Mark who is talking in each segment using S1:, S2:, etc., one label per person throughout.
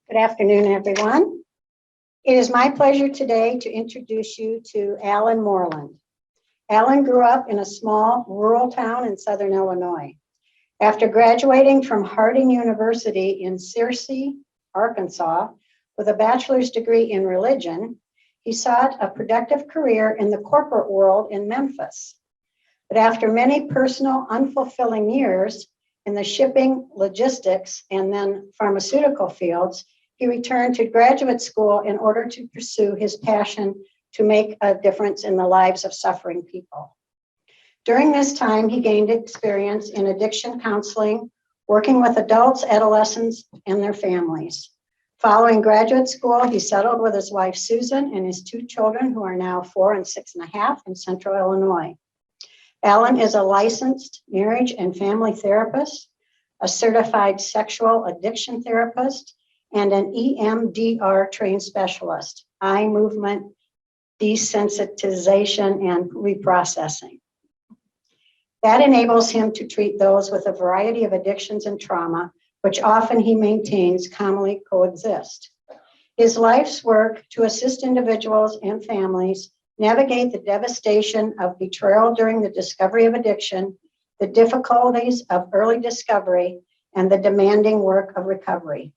S1: Good afternoon, everyone. It is my pleasure today to introduce you to Alan Moreland. Alan grew up in a small rural town in southern Illinois. After graduating from Harding University in Searcy, Arkansas, with a bachelor's degree in religion, he sought a productive career in the corporate world in Memphis. But after many personal, unfulfilling years in the shipping, logistics, and then pharmaceutical fields, he returned to graduate school in order to pursue his passion to make a difference in the lives of suffering people. During this time, he gained experience in addiction counseling, working with adults, adolescents, and their families. Following graduate school, he settled with his wife, Susan, and his two children, who are now 4 and 6.5, in Central Illinois. Alan is a licensed marriage and family therapist, a certified sexual addiction therapist, and an EMDR trained specialist, eye movement desensitization and reprocessing. That enables him to treat those with a variety of addictions and trauma, which often he maintains commonly coexist. His life's work to assist individuals and families navigate the devastation of betrayal during the discovery of addiction, the difficulties of early discovery, and the demanding work of recovery.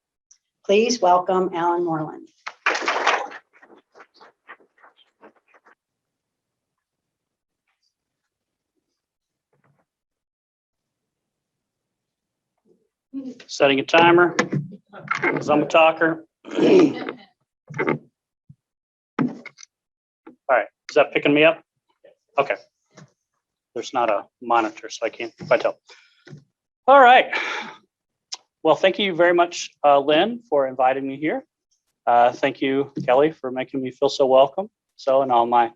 S1: Please welcome Alan Moreland.
S2: Setting a timer, because I'm a talker. All right, is that picking me up? Okay. There's not a monitor, so I can't quite tell. All right. Well, thank you very much, Lynn, for inviting me here. Thank you, Kelly, for making me feel so welcome. So, and all my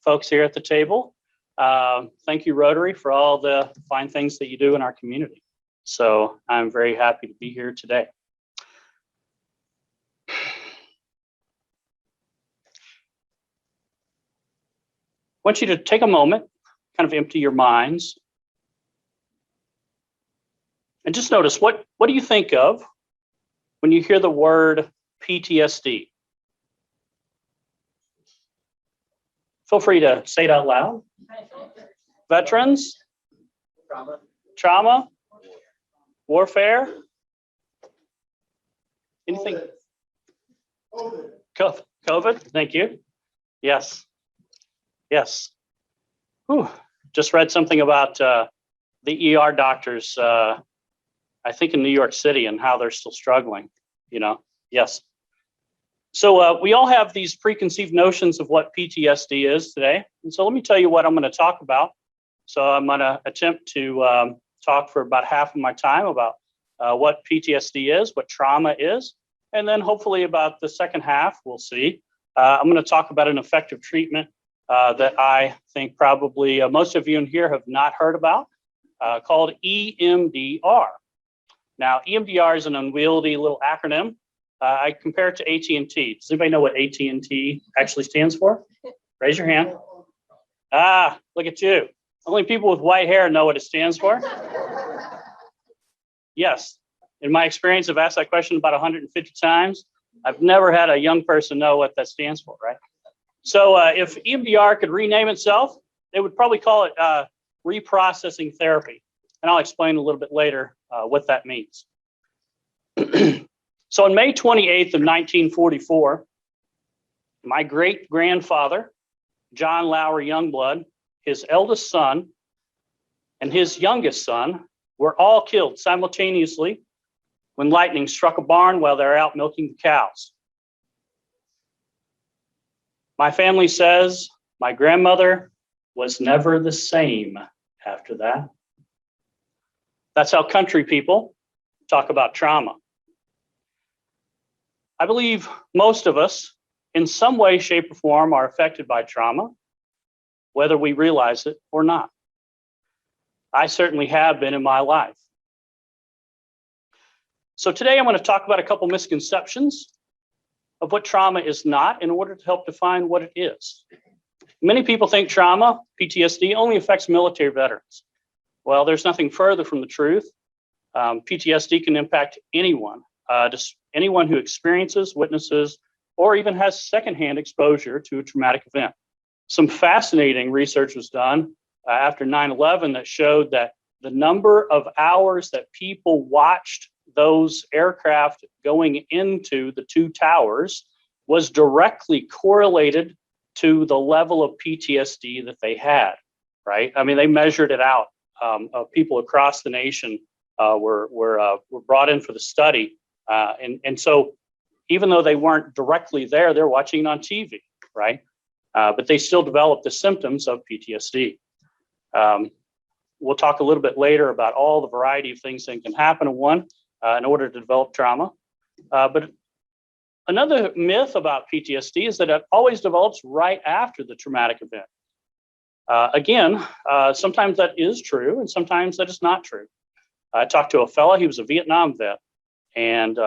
S2: folks here at the table. Thank you, Rotary, for all the fine things that you do in our community. So I'm very happy to be here today. I want you to take a moment, kind of empty your minds, and just notice what do you think of when you hear the word PTSD? Feel free to say it out loud. Veterans? Trauma? Warfare? Anything? COVID? Thank you. Yes. Yes. Whew. Just read something about the ER doctors, I think in New York City, and how they're still struggling, you know? Yes. So we all have these preconceived notions of what PTSD is today. And so let me tell you what I'm going to talk about. So I'm going to attempt to talk for about half of my time about what PTSD is, what trauma is, and then hopefully about the second half, we'll see. I'm going to talk about an effective treatment that I think probably most of you in here have not heard about, called EMDR. Now, EMDR is an unwieldy little acronym. I compare it to AT&T. Does anybody know what AT&T actually stands for? Raise your hand. Ah, look at you. Only people with white hair know what it stands for. Yes. In my experience, I've asked that question about 150 times. I've never had a young person know what that stands for, right? So if EMDR could rename itself, they would probably call it reprocessing therapy. And I'll explain a little bit later what that means. So on May 28th of 1944, my great-grandfather, John Lowry Youngblood, his eldest son, and his youngest son were all killed simultaneously when lightning struck a barn while they were out milking the cows. My family says my grandmother was never the same after that. That's how country people talk about trauma. I believe most of us, in some way, shape, or form, are affected by trauma, whether we realize it or not. I certainly have been in my life. So today I'm going to talk about a couple misconceptions of what trauma is not in order to help define what it is. Many people think trauma, PTSD, only affects military veterans. Well, there's nothing further from the truth. PTSD can impact anyone just anyone who experiences, witnesses, or even has secondhand exposure to a traumatic event. Some fascinating research was done after 9/11 that showed that the number of hours that people watched those aircraft going into the two towers was directly correlated to the level of PTSD that they had, right? I mean, they measured it out. People across the nation were brought in for the study. And so even though they weren't directly there, they're watching it on TV, right? But they still developed the symptoms of PTSD. We'll talk a little bit later about all the variety of things that can happen in order to develop trauma. But another myth about PTSD is that it always develops right after the traumatic event. Again, sometimes that is true and sometimes that is not true. I talked to a fella, he was a Vietnam vet, and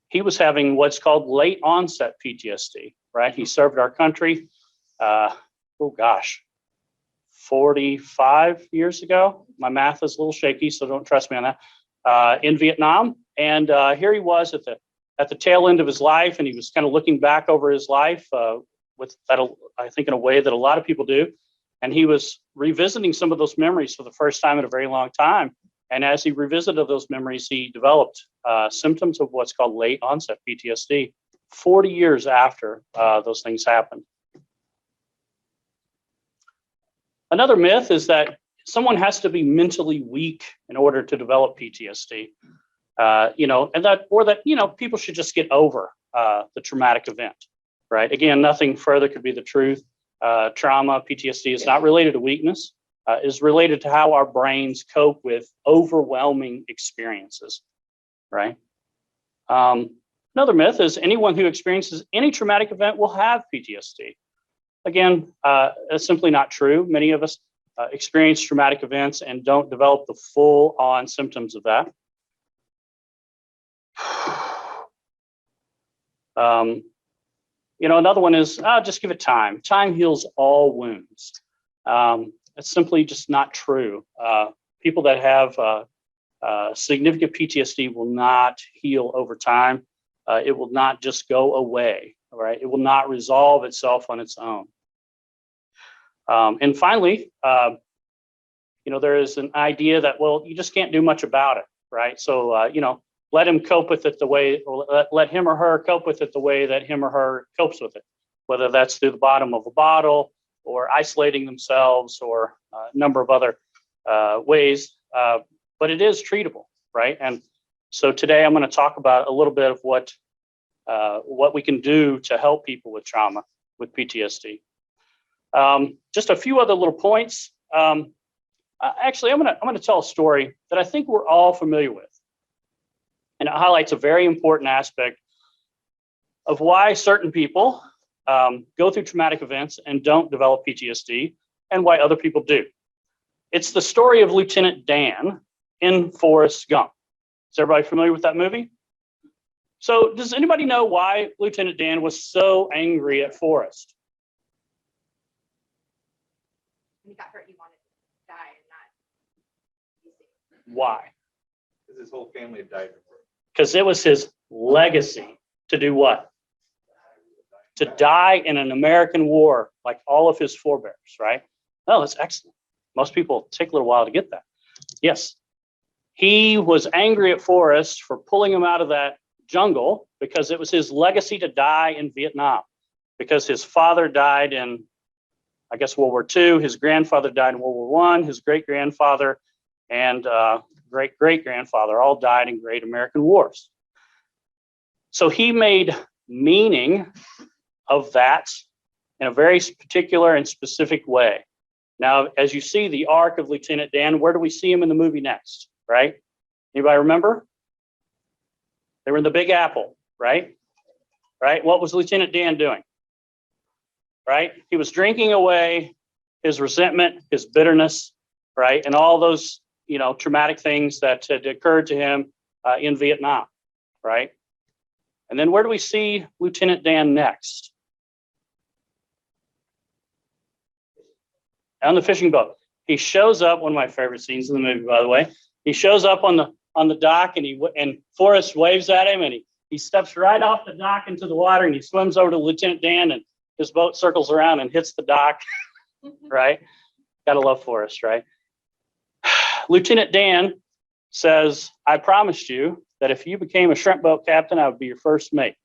S2: he was having what's called late onset PTSD, right? He served our country, 45 years ago. My math is a little shaky, so don't trust me on that. In Vietnam, and here he was at the tail end of his life, and he was kind of looking back over his life with that, I think, in a way that a lot of people do. And he was revisiting some of those memories for the first time in a very long time. And as he revisited those memories, he developed symptoms of what's called late onset PTSD 40 years after those things happened. Another myth is that someone has to be mentally weak in order to develop PTSD. People should just get over the traumatic event, right? Again, nothing further could be the truth. Trauma, PTSD is not related to weakness, is related to how our brains cope with overwhelming experiences, right? Another myth is anyone who experiences any traumatic event will have PTSD. Again, that's simply not true. Many of us experience traumatic events and don't develop the full-on symptoms of that. Another one is just give it time. Time heals all wounds. It's simply just not true. People that have significant PTSD will not heal over time. It will not just go away, right? It will not resolve itself on its own. And finally, there is an idea that, well, you just can't do much about it, right? So, let him cope with it let him or her cope with it the way that him or her copes with it, whether that's through the bottom of a bottle or isolating themselves or a number of other ways. But it is treatable, right? And so today I'm going to talk about a little bit of what we can do to help people with trauma, with PTSD. Just a few other little points. Actually, I'm going to tell a story that I think we're all familiar with. And it highlights a very important aspect of why certain people go through traumatic events and don't develop PTSD and why other people do. It's the story of Lieutenant Dan in Forrest Gump. Is everybody familiar with that movie? So does anybody know why Lieutenant Dan was so angry at Forrest?
S3: When he got hurt, he wanted to die and not.
S2: Why?
S4: Because his whole family had died before.
S2: Because it was his legacy to do what? To die in an American war like all of his forebears, right? Oh, that's excellent. Most people take a little while to get that. Yes. He was angry at Forrest for pulling him out of that jungle because it was his legacy to die in Vietnam. Because his father died in, I guess, World War II. His grandfather died in World War I. His great-grandfather and great-great-grandfather all died in great American wars. So he made meaning of that in a very particular and specific way. Now, as you see the arc of Lieutenant Dan, where do we see him in the movie next, right? Anybody remember? They were in the Big Apple, right? Right? What was Lieutenant Dan doing? Right? He was drinking away his resentment, his bitterness, right? And all those, traumatic things that had occurred to him in Vietnam, right? And then where do we see Lieutenant Dan next? On the fishing boat. He shows up, one of my favorite scenes in the movie, by the way. He shows up on on the dock, and Forrest waves at him, and he steps right off the dock into the water, and he swims over to Lieutenant Dan, and his boat circles around and hits the dock, right? Gotta love Forrest, right? Lieutenant Dan says, I promised you that if you became a shrimp boat captain, I would be your first mate,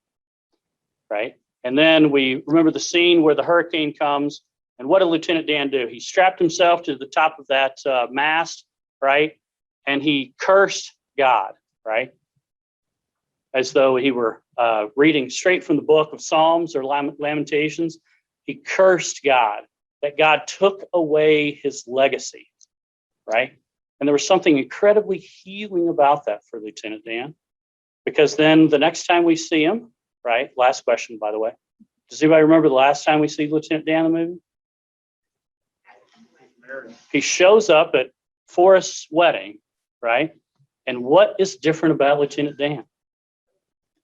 S2: right? And then we remember the scene where the hurricane comes, and what did Lieutenant Dan do? He strapped himself to the top of that mast, right? And he cursed God, right? As though he were reading straight from the book of Psalms or Lamentations. He cursed God, that God took away his legacy, right? And there was something incredibly healing about that for Lieutenant Dan, because then the next time we see him, right? Last question, by the way. Does anybody remember the last time we see Lieutenant Dan in the movie? He shows up at Forrest's wedding, right? And what is different about Lieutenant Dan?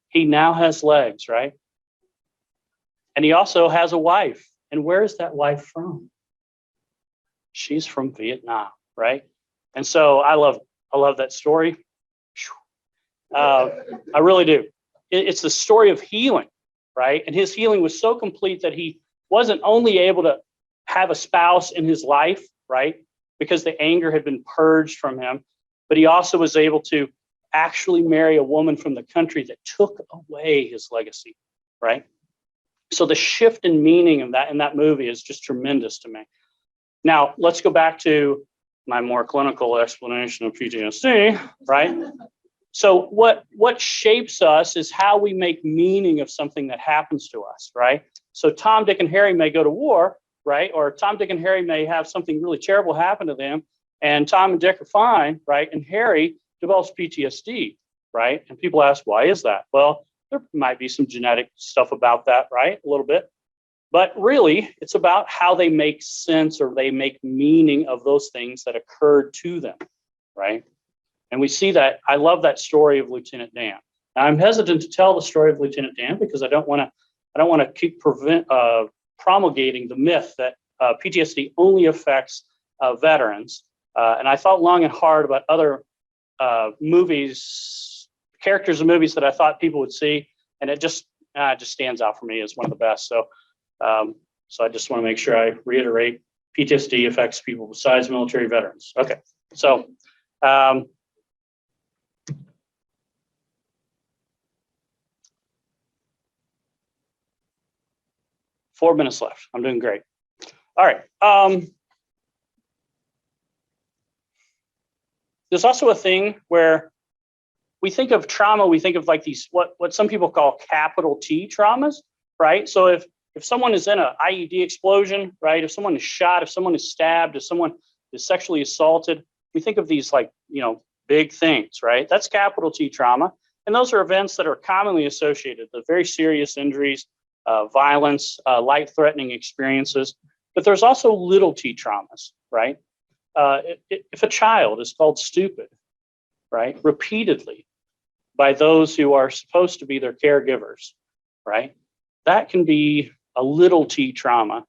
S2: He now has legs, right? And he also has a wife. And where is that wife from? She's from Vietnam, right? And so I love that story. I really do. It's the story of healing, right? And his healing was so complete that he wasn't only able to have a spouse in his life, right? Because the anger had been purged from him, but he also was able to actually marry a woman from the country that took away his legacy, right? So the shift in meaning of that in that movie is just tremendous to me. Now, let's go back to my more clinical explanation of PTSD, right? So what shapes us is how we make meaning of something that happens to us, right? So Tom, Dick, and Harry may go to war, right? Or Tom, Dick, and Harry may have something really terrible happen to them, and Tom and Dick are fine, right? And Harry develops PTSD, right? And people ask, why is that? Well, there might be some genetic stuff about that, right? A little bit. But really, it's about how they make sense or they make meaning of those things that occurred to them, right? And we see that. I love that story of Lieutenant Dan. Now, I'm hesitant to tell the story of Lieutenant Dan because I don't want to keep promulgating the myth that PTSD only affects veterans. And I thought long and hard about other movies, characters in movies that I thought people would see, and it just stands out for me as one of the best. So I just want to make sure I reiterate: PTSD affects people besides military veterans. Okay, so. 4 minutes left. I'm doing great. All right. There's also a thing where we think of trauma, we think of like these, what some people call capital T traumas, right? So if someone is in an IED explosion, right? If someone is shot, if someone is stabbed, if someone is sexually assaulted, we think of these like, big things, right? That's capital T trauma. And those are events that are commonly associated with very serious injuries, violence, life-threatening experiences. But there's also little t traumas, right? If a child is called stupid, right, repeatedly by those who are supposed to be their caregivers, right, that can be a little t trauma,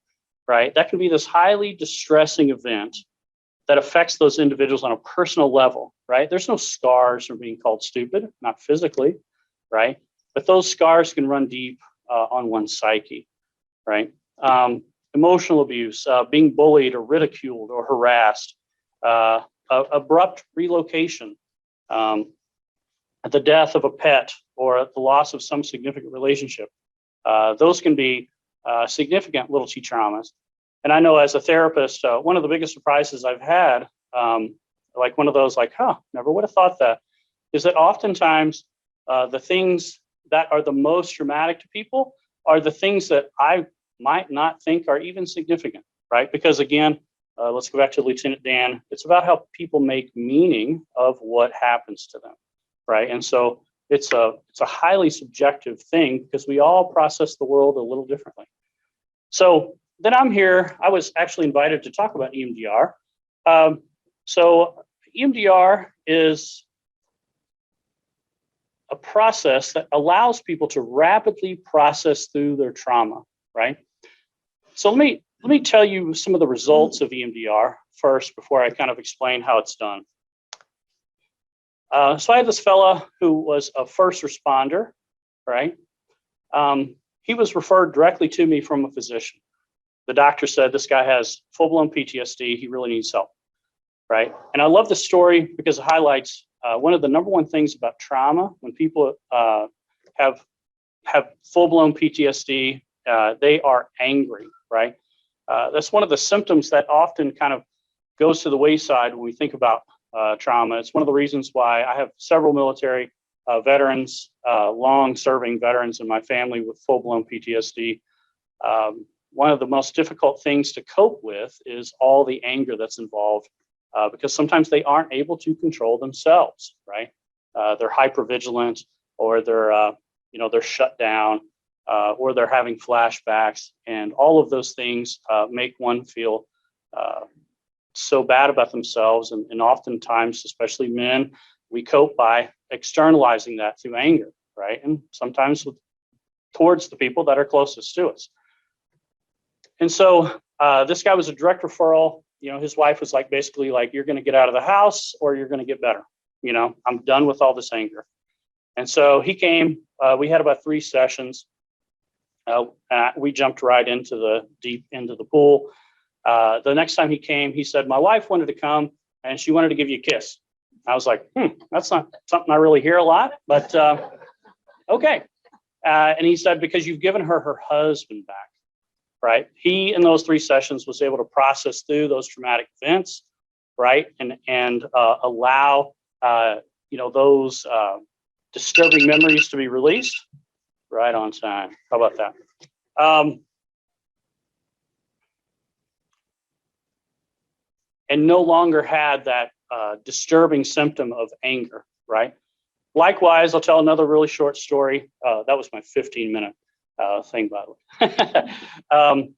S2: right? That can be this highly distressing event that affects those individuals on a personal level, right? There's no scars from being called stupid, not physically, right? But those scars can run deep on one's psyche, right? Emotional abuse, being bullied or ridiculed or harassed, abrupt relocation, the death of a pet or the loss of some significant relationship. Those can be significant little t traumas. And I know as a therapist, one of the biggest surprises I've had, like one of those like, never would have thought that, is that oftentimes the things that are the most traumatic to people are the things that I might not think are even significant, right? Because again, let's go back to Lieutenant Dan. It's about how people make meaning of what happens to them, right? And so it's a highly subjective thing because we all process the world a little differently. So then I'm here. I was actually invited to talk about EMDR. So EMDR is a process that allows people to rapidly process through their trauma, right? So let me tell you some of the results of EMDR first before I kind of explain how it's done. So I had this fella who was a first responder, right? He was referred directly to me from a physician. The doctor said, this guy has full-blown PTSD. He really needs help, right? And I love this story because it highlights one of the number one things about trauma. When people have full-blown PTSD, they are angry, right? That's one of the symptoms that often kind of goes to the wayside when we think about trauma. It's one of the reasons why I have several military veterans, long-serving veterans in my family with full-blown PTSD. One of the most difficult things to cope with is all the anger that's involved, because sometimes they aren't able to control themselves, right? They're hypervigilant, or they're shut down, or they're having flashbacks, and all of those things make one feel so bad about themselves. And oftentimes, especially men, we cope by externalizing that through anger, right? And sometimes towards the people that are closest to us. And so this guy was a direct referral. His wife was like, basically like, you're going to get out of the house or you're going to get better. I'm done with all this anger. And so he came. We had about 3 sessions. We jumped right into the deep end of the pool. The next time he came, he said, my wife wanted to come and she wanted to give you a kiss. I was like, that's not something I really hear a lot, but okay. And he said, because you've given her husband back, right? He, in those 3 sessions, was able to process through those traumatic events, right? And allow, those disturbing memories to be released right on time. How about that? And no longer had that disturbing symptom of anger, right? Likewise, I'll tell another really short story. That was my 15-minute thing, by the way.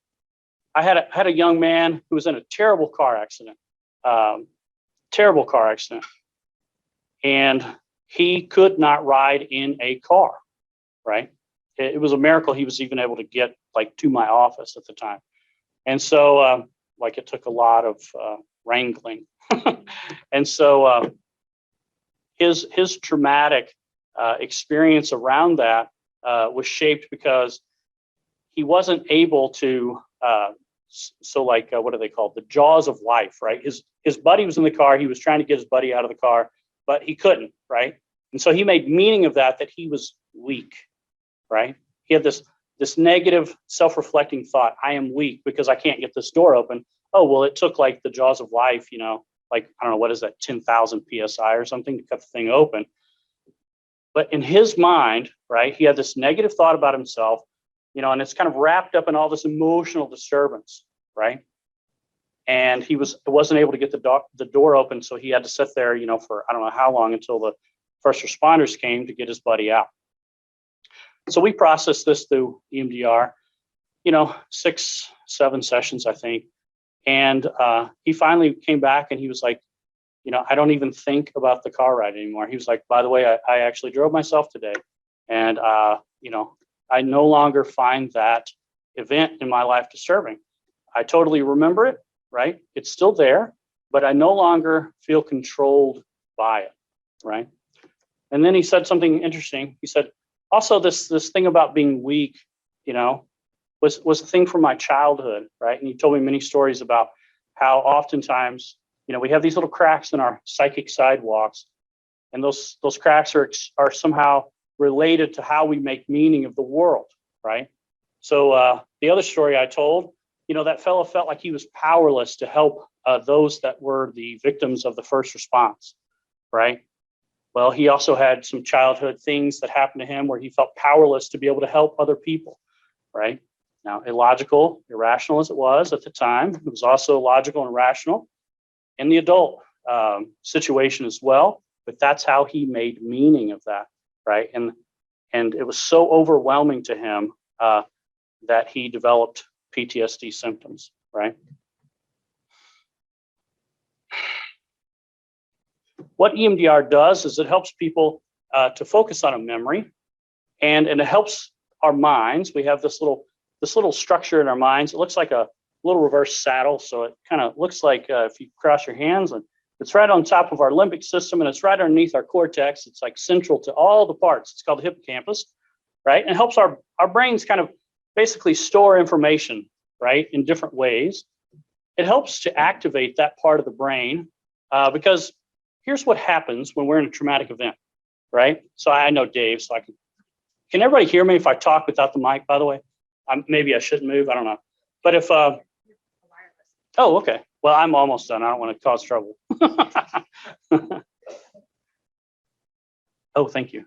S2: I had a young man who was in a terrible car accident, and he could not ride in a car, right? It was a miracle he was even able to get like to my office at the time. And so it took a lot of wrangling. And so his traumatic experience around that was shaped because he wasn't able to, what are they called? The jaws of life, right? His buddy was in the car. He was trying to get his buddy out of the car, but he couldn't, right? And so he made meaning of that he was weak, right? He had this negative self-reflecting thought, I am weak because I can't get this door open. Oh, well, it took like the jaws of life, I don't know, what is that, 10,000 PSI or something to cut the thing open. But in his mind, right, he had this negative thought about himself, and it's kind of wrapped up in all this emotional disturbance, right? And he wasn't able to get the door open, so he had to sit there, for I don't know how long until the first responders came to get his buddy out. So we processed this through EMDR, 6, 7 sessions, I think. And he finally came back and he was like, I don't even think about the car ride anymore. He was like, by the way, I actually drove myself today. And, I no longer find that event in my life disturbing. I totally remember it, right? It's still there, but I no longer feel controlled by it, right? And then he said something interesting. He said, also this thing about being weak, was a thing from my childhood, right? And he told me many stories about how oftentimes, we have these little cracks in our psychic sidewalks, and those cracks are somehow related to how we make meaning of the world, right? So the other story I told, that fellow felt like he was powerless to help those that were the victims of the first response, right? Well, he also had some childhood things that happened to him where he felt powerless to be able to help other people, right? Now, illogical, irrational as it was at the time, it was also logical and rational in the adult situation as well. But that's how he made meaning of that, right? And it was so overwhelming to him that he developed PTSD symptoms, right? What EMDR does is it helps people to focus on a memory, and it helps our minds. We have this little structure in our minds. It looks like a little reverse saddle. So it kind of looks like if you cross your hands and It's right on top of our limbic system, and it's right underneath our cortex. It's like central to all the parts. It's called the hippocampus, right? And it helps our brains kind of basically store information, right, in different ways. It helps to activate that part of the brain because here's what happens when we're in a traumatic event, right? So I know Dave, so can everybody hear me if I talk without the mic, by the way? Maybe I shouldn't move, I don't know. But if, oh, okay. Well, I'm almost done. I don't want to cause trouble. Oh, thank you.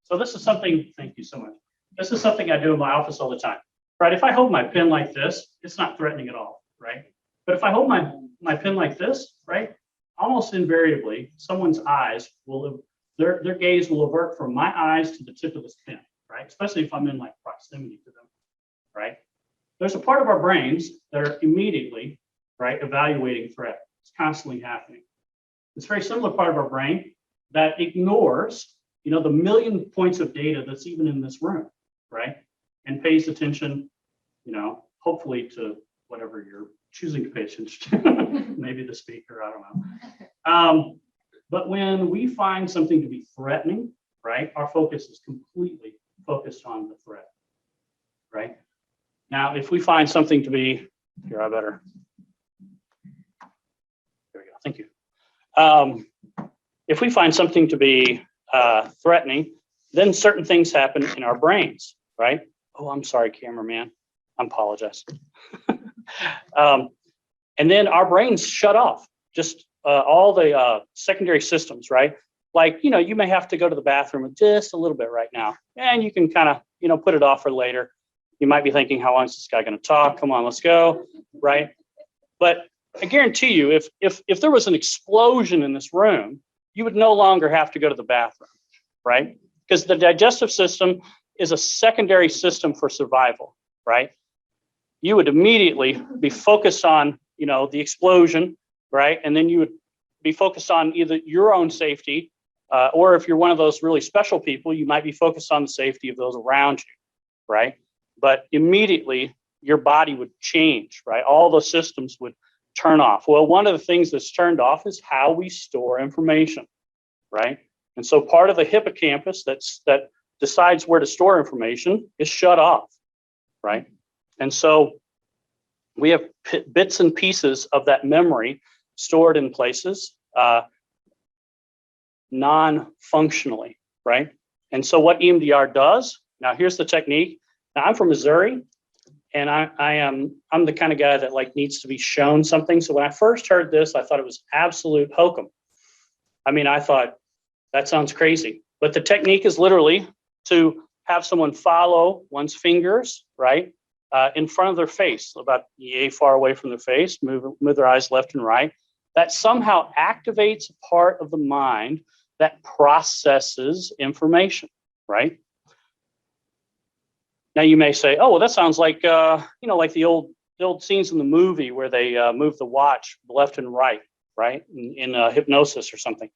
S2: So this is something, thank you so much. This is something I do in my office all the time, right? If I hold my pen like this, it's not threatening at all, right? But if I hold my pen like this, right, almost invariably, someone's eyes will, their gaze will avert from my eyes to the tip of this pen, right? Especially if I'm in like proximity to them, right? There's a part of our brains that are immediately, right, evaluating threat. It's constantly happening. It's a very similar part of our brain that ignores, you know, the million points of data that's even in this room, right? And pays attention, you know, hopefully to whatever you're choosing to pay attention to, maybe the speaker, I don't know. But when we find something to be threatening, right, our focus is completely focused on the threat, right? Now, if we find something to be, here, I better, there we go, thank you. If we find something to be threatening, then certain things happen in our brains, right? Oh, I'm sorry, cameraman, I apologize. And then our brains shut off, just all the secondary systems, right? Like, you know, you may have to go to the bathroom just a little bit right now, and you can kind of, you know, put it off for later. You might be thinking, how long is this guy going to talk? Come on, let's go, right? But I guarantee you, if there was an explosion in this room, you would no longer have to go to the bathroom, right? Because the digestive system is a secondary system for survival, right? You would immediately be focused on, you know, the explosion, right? And then you would be focused on either your own safety, or if you're one of those really special people, you might be focused on the safety of those around you, right? But immediately your body would change, right? All the systems would turn off. Well, one of the things that's turned off is how we store information, right? And so part of the hippocampus that decides where to store information is shut off, right? And so we have bits and pieces of that memory stored in places non-functionally, right? And so what EMDR does, now here's the technique. Now I'm from Missouri, and I'm the kind of guy that like needs to be shown something. So when I first heard this, I thought it was absolute hokum. I mean, I thought that sounds crazy, but the technique is literally to have someone follow one's fingers, right, in front of their face, about yay far away from their face, move their eyes left and right. That somehow activates a part of the mind that processes information, right? Now you may say, oh, well, that sounds like, you know, like the old scenes in the movie where they move the watch left and right, right? In hypnosis or something.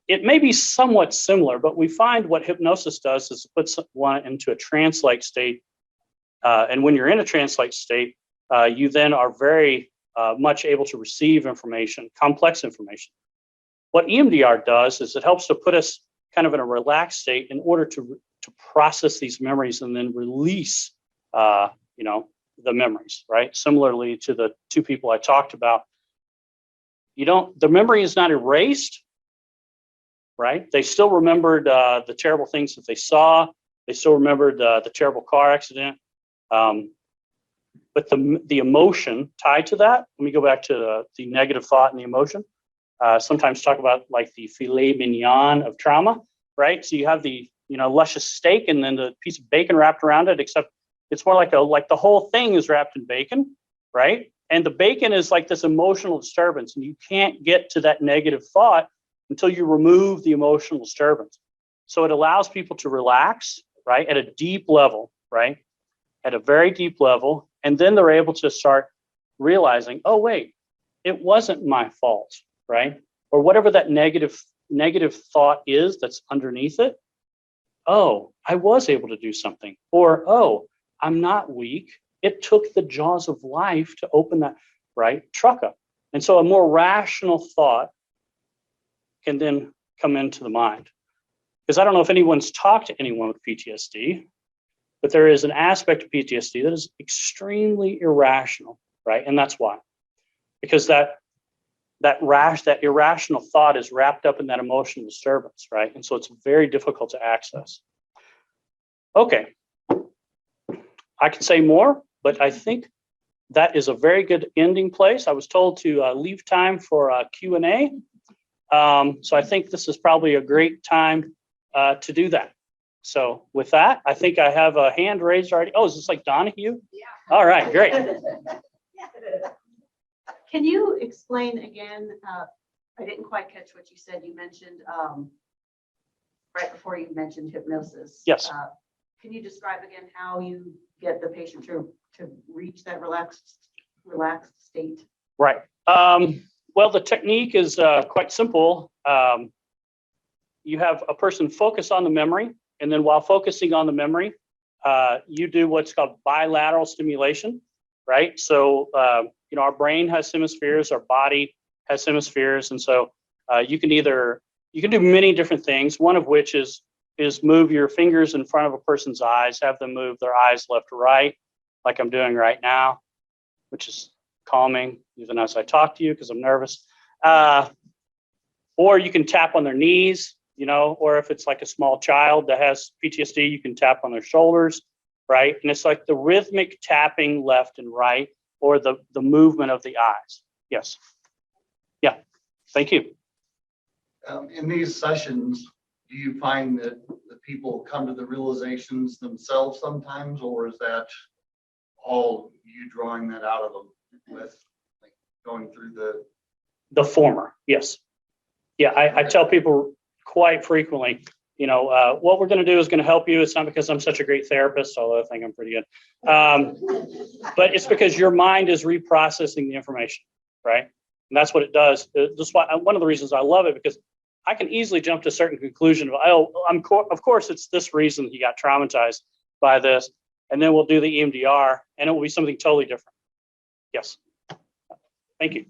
S2: It may be somewhat similar, but we find what hypnosis does is it puts one into a trance-like state. And when you're in a trance-like state, you then are very much able to receive information, complex information. What EMDR does is it helps to put us kind of in a relaxed state in order to process these memories and then release, you know, the memories, right? Similarly to the two people I talked about, the memory is not erased, right? They still remembered the terrible things that they saw. They still remembered the terrible car accident. But the emotion tied to that, let me go back to the negative thought and the emotion. Sometimes talk about like the filet mignon of trauma, right? So you have the, you know, luscious steak and then the piece of bacon wrapped around it, except it's more like the whole thing is wrapped in bacon, right? And the bacon is like this emotional disturbance, and you can't get to that negative thought until you remove the emotional disturbance. So it allows people to relax, right, at a deep level, right, at a very deep level, and then they're able to start realizing, oh wait, it wasn't my fault, right? Or whatever that negative thought is that's underneath it. Oh, I was able to do something. Or, oh, I'm not weak. It took the jaws of life to open that, right, truck up. And so a more rational thought can then come into the mind. Because I don't know if anyone's talked to anyone with PTSD, but there is an aspect of PTSD that is extremely irrational, right? And that's why. Because that irrational thought is wrapped up in that emotional disturbance, right? And so it's very difficult to access. Okay. I can say more, but I think that is a very good ending place. I was told to leave time for Q&A. So I think this is probably a great time to do that. So with that, I think I have a hand raised already. Oh, is this like Donahue?
S3: Yeah.
S2: All right, great.
S5: Can you explain again, I didn't quite catch what you said. You mentioned, right before you mentioned hypnosis.
S2: Yes.
S5: Can you describe again how you get the patient to reach that relaxed state?
S2: Right. Well, the technique is quite simple. You have a person focus on the memory, and then while focusing on the memory, you do what's called bilateral stimulation, right? So, our brain has hemispheres, our body has hemispheres, and so you can do many different things. One of which is move your fingers in front of a person's eyes, have them move their eyes left to right, like I'm doing right now, which is calming, even as I talk to you because I'm nervous. Or you can tap on their knees, or if it's like a small child that has PTSD, you can tap on their shoulders, right? And it's like the rhythmic tapping left and right, or the movement of the eyes. Yes. Yeah. Thank you.
S6: In these sessions, do you find that the people come to the realizations themselves sometimes, or is that all you drawing that out of them with like going through
S2: The former, yes. Yeah, I tell people quite frequently, what we're going to do is going to help you. It's not because I'm such a great therapist, although I think I'm pretty good. But it's because your mind is reprocessing the information, right? And that's what it does. That's why one of the reasons I love it, because I can easily jump to a certain conclusion of, of course, it's this reason he got traumatized by this. And then we'll do the EMDR and it will be something totally different. Yes. Thank you.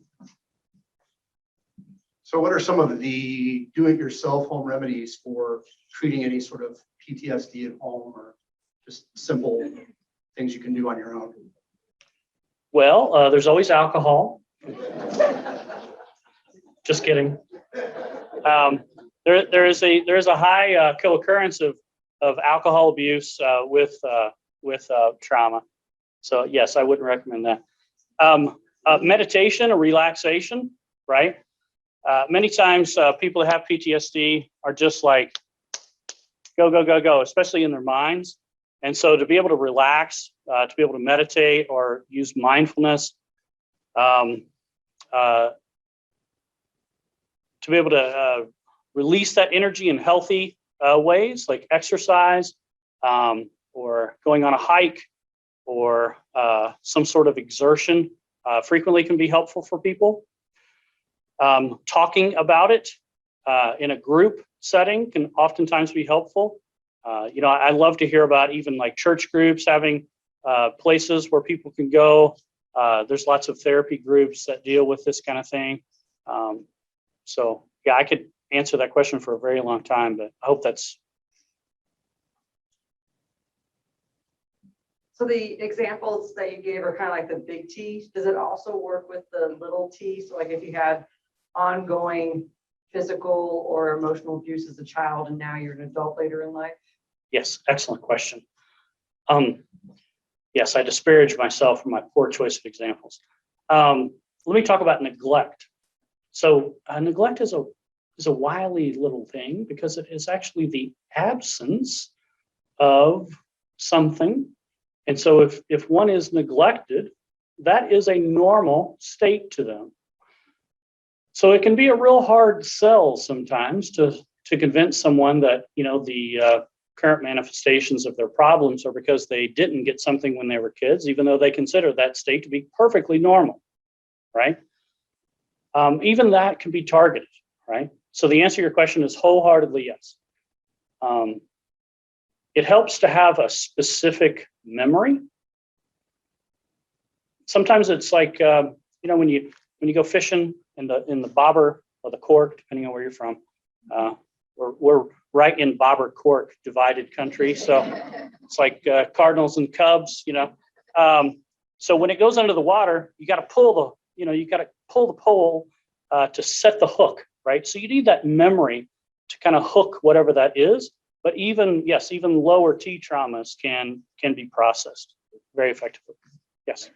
S7: So what are some of the do-it-yourself home remedies for treating any sort of PTSD at home, or just simple things you can do on your own?
S2: Well, there's always alcohol. Just kidding. There is a high co-occurrence of alcohol abuse with trauma. So yes, I wouldn't recommend that. Meditation or relaxation, right? Many times people that have PTSD are just like, go, go, go, go, especially in their minds. And so to be able to relax, to be able to meditate or use mindfulness, to be able to release that energy in healthy ways, like exercise, or going on a hike, or some sort of exertion, frequently can be helpful for people. Talking about it in a group setting can oftentimes be helpful. I love to hear about even like church groups having places where people can go. There's lots of therapy groups that deal with this kind of thing. So yeah, I could answer that question for a very long time, but I hope that's.
S5: So the examples that you gave are kind of like the big T. Does it also work with the little t? So like if you had ongoing physical or emotional abuse as a child and now you're an adult later in life?
S2: Yes, excellent question. Yes, I disparage myself for my poor choice of examples. Let me talk about neglect. So neglect is a wily little thing because it is actually the absence of something. And so if one is neglected, that is a normal state to them. So it can be a real hard sell sometimes to convince someone that, the current manifestations of their problems are because they didn't get something when they were kids, even though they consider that state to be perfectly normal, right? Even that can be targeted, right? So the answer to your question is wholeheartedly yes. It helps to have a specific memory. Sometimes it's like, when when you go fishing in the bobber or the cork, depending on where you're from, we're right in bobber cork divided country. So it's like Cardinals and Cubs, so when it goes under the water, you got to pull the pole to set the hook, right? So you need that memory to kind of hook whatever that is. But even lower T traumas can be processed very effectively. Yes.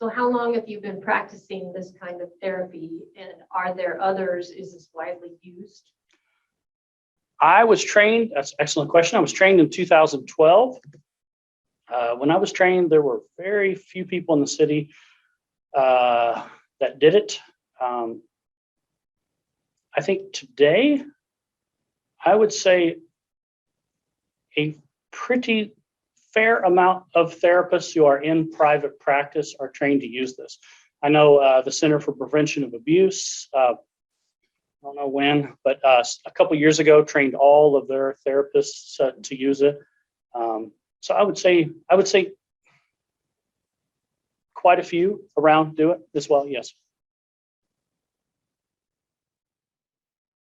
S8: So how long have you been practicing this kind of therapy, and are there others? Is this widely used?
S2: I was trained, that's an excellent question. I was trained in 2012. When I was trained, there were very few people in the city that did it. I think today, I would say a pretty fair amount of therapists who are in private practice are trained to use this. I know the Center for Prevention of Abuse, I don't know when, but a couple years ago trained all of their therapists to use it. So I would say quite a few around do it as well. Yes.